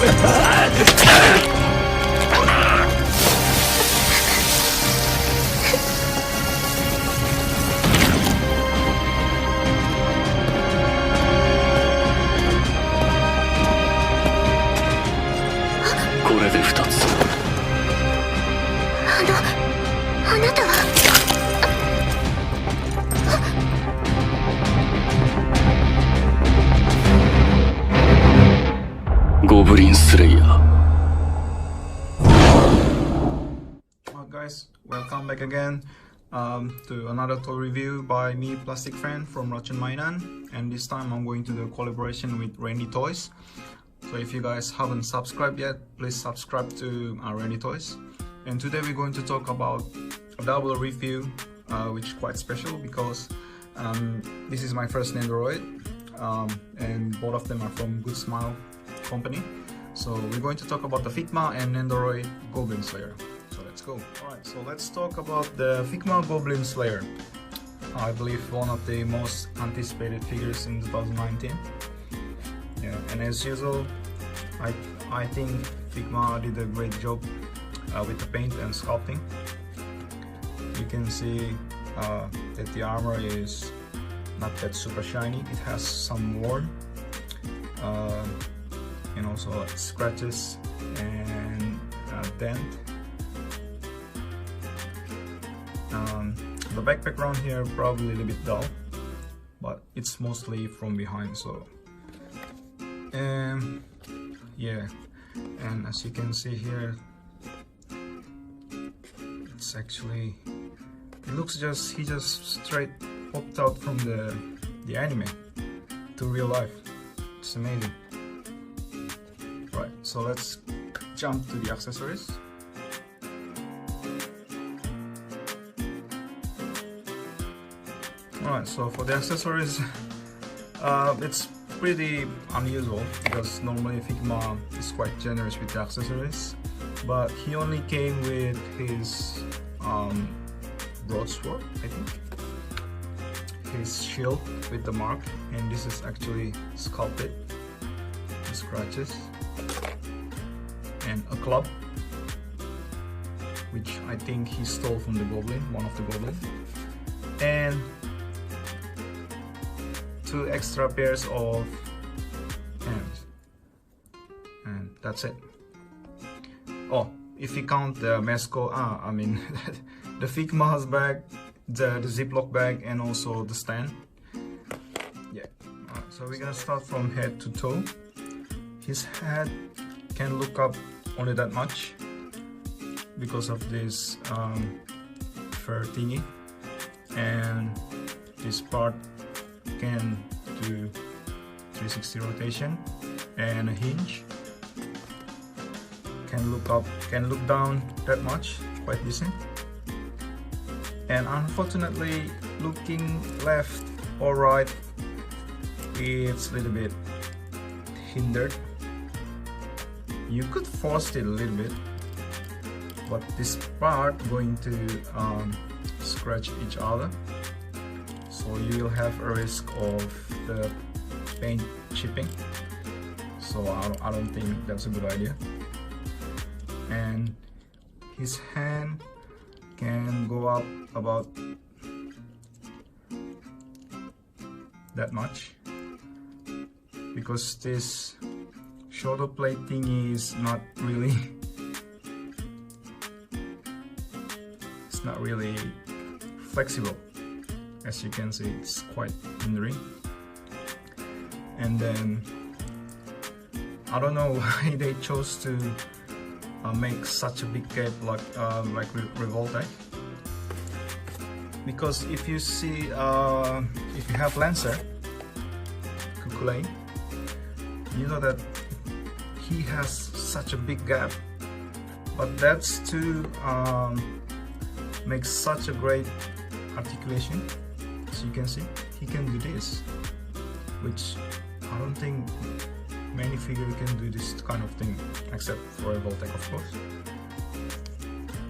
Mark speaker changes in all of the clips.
Speaker 1: あなたはゴブリンスレイヤー。
Speaker 2: Alright guys, welcome back again to another toy review by me, plastikfriend from mainan, and this time I'm going to do a collaboration with Rendytoys. So if you guys haven't subscribed yet, please subscribe to Rendytoys. And today we're going to talk about a double review, which is quite special because this is my first Nendoroid, and both of them are from Good Smile company. So we're going to talk about the Figma and Nendoroid Goblin Slayer. So let's go. Alright, so let's talk about the Figma Goblin Slayer. I believe one of the most anticipated figures in 2019. Yeah, and as usual, I think Figma did a great job with the paint and sculpting. You can see that the armor is not that super shiny. It has some worn and also scratches and dent. The backpack around here probably a little bit dull, but it's mostly from behind. So yeah, and as you can see here, it's actually, it looks he just straight popped out from the anime to real life. It's amazing. Right, so let's jump to the accessories. Alright, so for the accessories, it's pretty unusual because normally Figma is quite generous with the accessories, but he only came with his broadsword, I think, his shield with the mark, and this is actually sculpted, the scratches, and a club, which I think he stole from the goblin, one of the goblin, and 2 extra pairs of hands, and that's it. Oh, if you count the mascot, I mean the Figma's bag, the Ziploc bag, and also the stand. Yeah. So we're gonna start from head to toe. His head can look up only that much because of this fur thingy, and this part can do 360 rotation, and a hinge. Can look up, can look down that much, quite decent. And unfortunately, looking left or right, it's a little bit hindered. You could force it a little bit, but this part going to scratch each other, so you will have a risk of the paint chipping. So I don't think that's a good idea. And his hand can go up about that much because this shoulder plate thingy is not really flexible. As you can see, it's quite hindering. And then I don't know why they chose to make such a big cape like Revoltech, because if you see, if you have Lancer Kukulane, you know that he has such a big gap, but that's to make such a great articulation. As you can see, he can do this, which I don't think many figures can do this kind of thing, except for Revoltech, of course.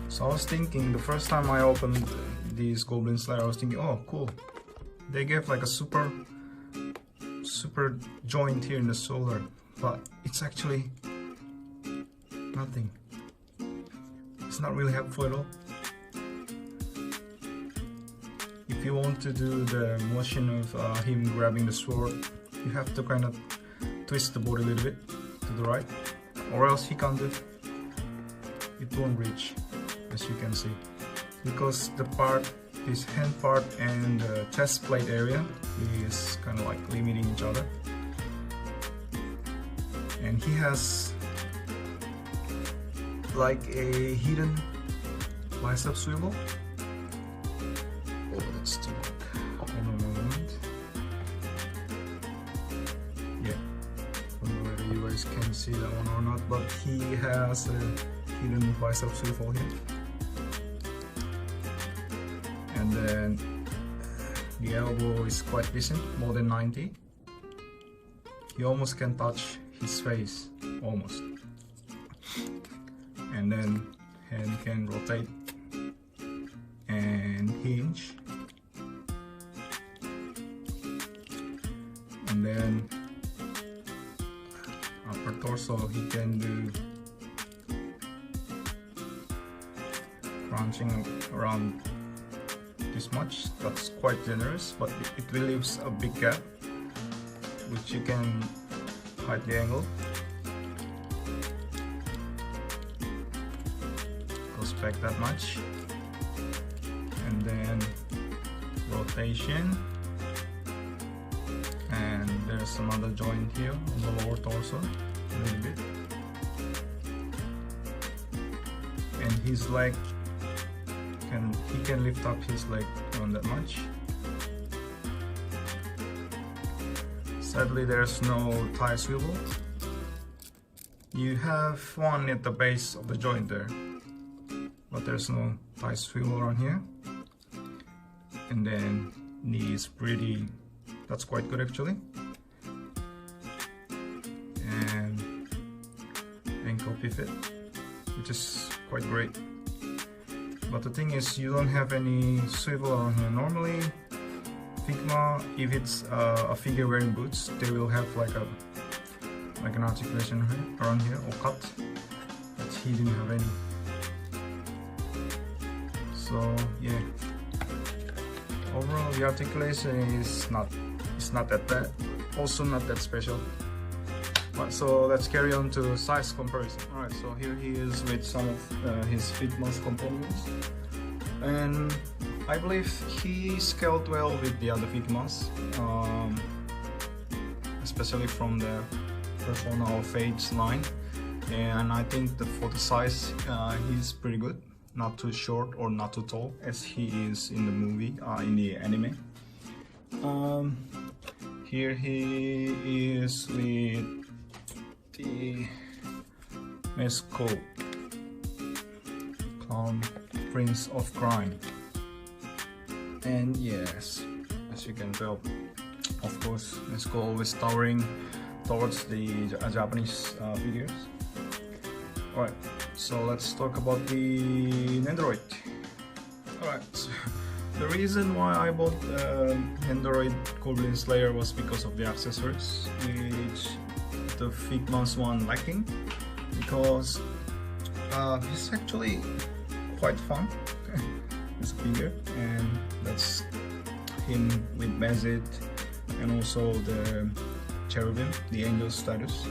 Speaker 2: So I was thinking, the first time I opened this Goblin Slayer, I was thinking, oh cool, they gave like a super joint here in the shoulder, but it's actually nothing. It's not really helpful at all. If you want to do the motion of him grabbing the sword, you have to kind of twist the body a little bit to the right, or else he can't do it. It won't reach, as you can see, because the part, his hand part and the chest plate area is kind of like limiting each other. And he has like a hidden bicep swivel. Oh, that's too long. Hold on a moment. Yeah, I don't know whether you guys can see that one or not, but he has a hidden bicep swivel here. And then the elbow is quite decent, more than 90. He almost can touch his face, almost. And then hand can rotate and hinge. And then upper torso, he can do crunching around this much. That's quite generous, but it relieves a big gap, which you can hide the angle. Goes back that much. And then rotation. And there's another joint here on the lower torso, a little bit. And his leg, he can lift up his leg on that much. Sadly, there's no thigh swivel. You have one at the base of the joint there, but there's no thigh swivel around here. And then knee is pretty, that's quite good actually. And ankle pivot, which is quite great. But the thing is, you don't have any swivel around here. Normally, Figma, if it's a figure wearing boots, they will have like an articulation around here, or cut, but he didn't have any. So yeah, overall the articulation is not that bad, also not that special. But so let's carry on to size comparison. Alright, so here he is with some of his Figma's companions, and I believe he scaled well with the other Figmas, especially from the Persona or Fates line. And I think that for the size, he's pretty good. Not too short or not too tall, as he is in the movie, in the anime. Here he is with the Mesco Clown Prince of Crime. And yes, as you can tell, of course, Mesco always towering towards the Japanese figures. Alright, so let's talk about the Nendoroid. Alright, so the reason why I bought Nendoroid Goblin Slayer was because of the accessories, which the Figma's one lacking, because it's actually quite fun as a figure, and that's him with Mazit, and also the cherubim, the angel statues.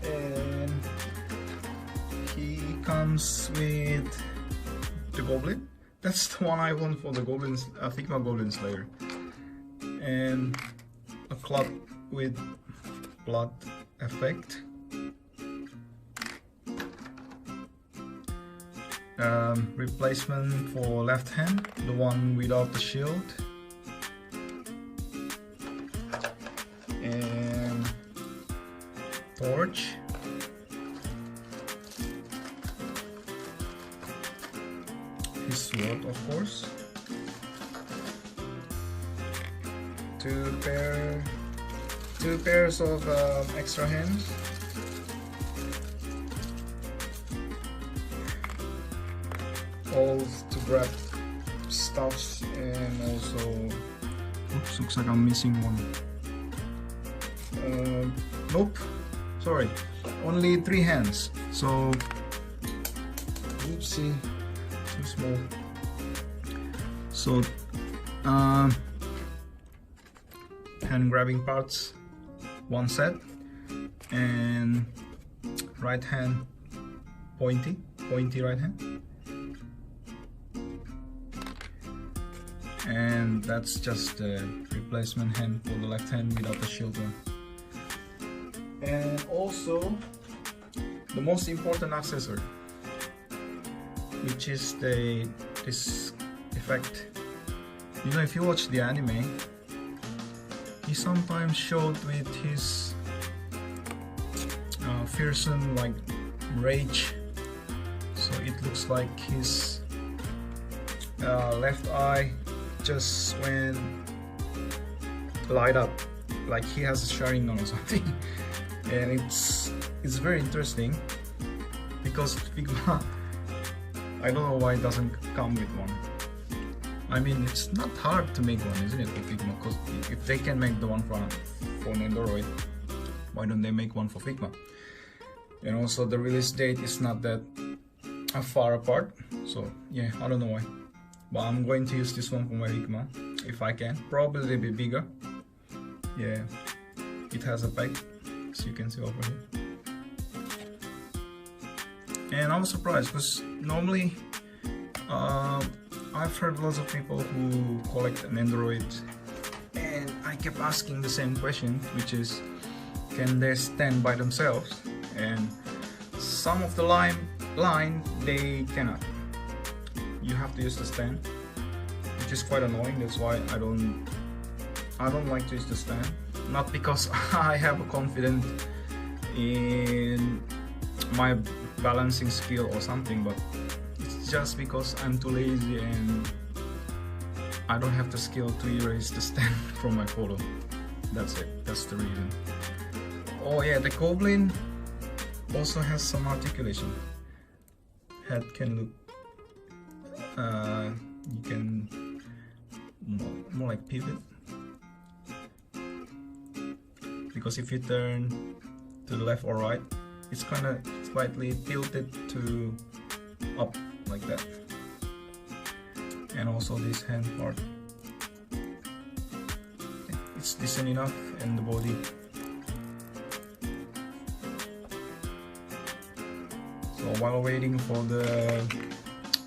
Speaker 2: And he comes with the goblin. That's the one I want for the Figma Goblin Slayer, and a club with blood effect. Replacement for left hand, the one without the shield, and torch, his sword, of course, two pairs of extra hands, all to grab stuffs, and also, oops, looks like I'm missing one. Nope, sorry, only 3 hands. So, oopsie, too small. So, hand grabbing parts, 1 set, and right hand pointy right hand, and that's just a replacement hand for the left hand without the shield one. And also the most important accessory, which is this effect. You know, if you watch the anime, he sometimes showed with his fearsome like rage, so it looks like his left eye just went light up, like he has a Sharingan or something. And it's very interesting because Figma, I don't know why it doesn't come with one. I mean, it's not hard to make one, isn't it, for Figma? Because if they can make the one for Nendoroid, why don't they make one for Figma? And also the release date is not that far apart, so yeah, I don't know why. But I'm going to use this one for my Figma if I can. Probably a bit bigger. Yeah, it has a peg, as you can see over here. And I was surprised because normally I've heard lots of people who collect Nendoroid, and I kept asking the same question, which is, can they stand by themselves? And some of the line they cannot. You have to use the stand, which is quite annoying. That's why I don't like to use the stand. Not because I have a confidence in my balancing skill or something, but it's just because I'm too lazy and I don't have the skill to erase the stand from my photo. That's it. That's the reason. Oh yeah, the Goblin also has some articulation. Head can look you can more like pivot, because if you turn to the left or right, it's kind of slightly tilted to up like that. And also this hand part, it's decent enough, and the body. So while waiting for the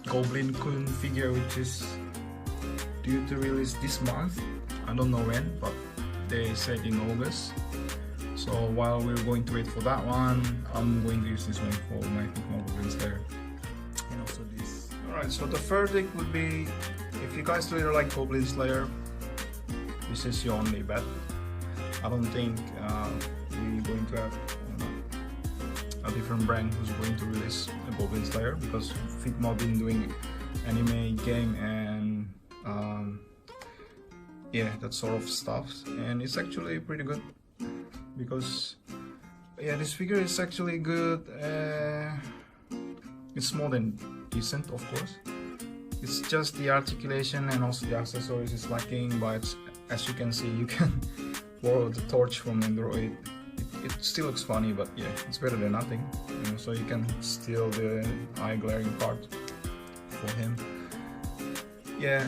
Speaker 2: Goblin Kun figure, which is due to release this month, I don't know when, but they said in August. So while we're going to wait for that one, I'm going to use this one for my Figma Goblin Slayer. And also this. Alright, so the verdict would be, if you guys really like Goblin Slayer, this is your only bet. I don't think we're going to have a different brand who's going to release a Goblin Slayer, because Figma been doing anime, game, and yeah, that sort of stuff, and it's actually pretty good. Because yeah, this figure is actually good. It's more than decent, of course. It's just the articulation and also the accessories is lacking, but as you can see, you can borrow the torch from Nendoroid. It still looks funny, but yeah, it's better than nothing. You know, so you can steal the eye glaring part for him. Yeah,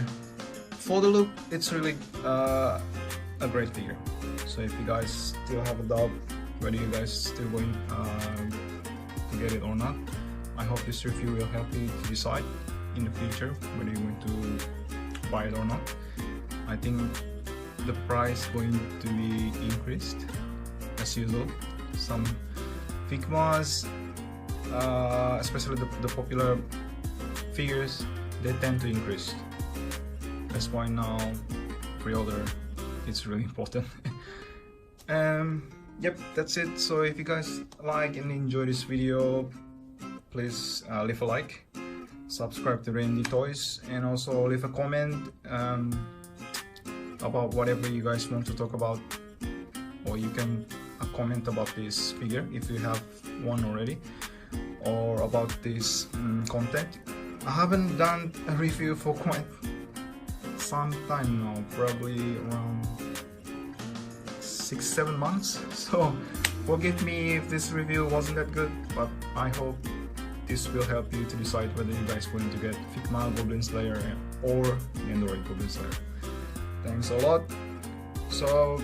Speaker 2: for the look, it's really a great figure. So if you guys still have a doubt whether you guys still going to get it or not, I hope this review will help you to decide in the future whether you're going to buy it or not. I think the price going to be increased as usual. Some Figmas, especially the popular figures, they tend to increase. That's why now pre-order is really important. Yep, that's it. So if you guys like and enjoy this video, please leave a like, subscribe to Rendytoys, and also leave a comment about whatever you guys want to talk about, or you can comment about this figure if you have one already, or about this content. I haven't done a review for quite some time now, probably around 6-7 months, so Forgive me if this review wasn't that good, but I hope this will help you to decide whether you guys going to get Figma Goblin Slayer or Nendoroid Goblin Slayer. Thanks a lot. So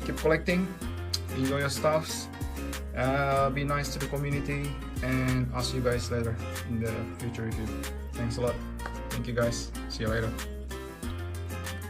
Speaker 2: keep collecting, enjoy your stuffs, be nice to the community, and I'll see you guys later in the future review. Thanks a lot. Thank you guys. See you later.